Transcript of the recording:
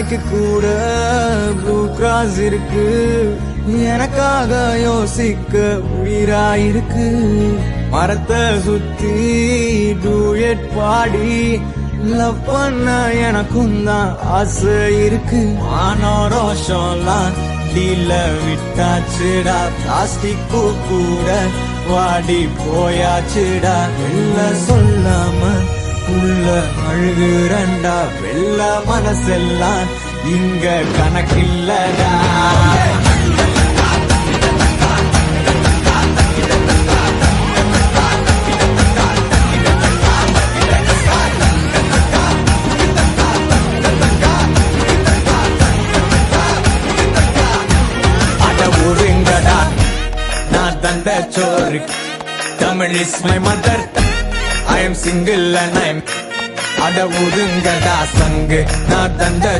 நாய்க்கு கூட blue cross இருக்கு, எனக்காக யோசிக்க உயிராயிருக்கு. மரத்தை சுத்தி டூயட் பாடி லவ் பண்ண எனக்கும் தான் ஆசை இருக்கு. மானோரோஷம்லாம் டீல விட்டாச்சுடா, பிளாஸ்டிக் கூட வாடி போயாச்சுடா. வெள்ள சொல்லாம உள்ள அழுகுறண்டா, வெள்ள மனசெல்லாம் இங்க கணக்கில்லடா. தந்த சோறு Tamil is my mother. I am single and I'm அட ஒதுங்கடா சங்கு. நான் தந்த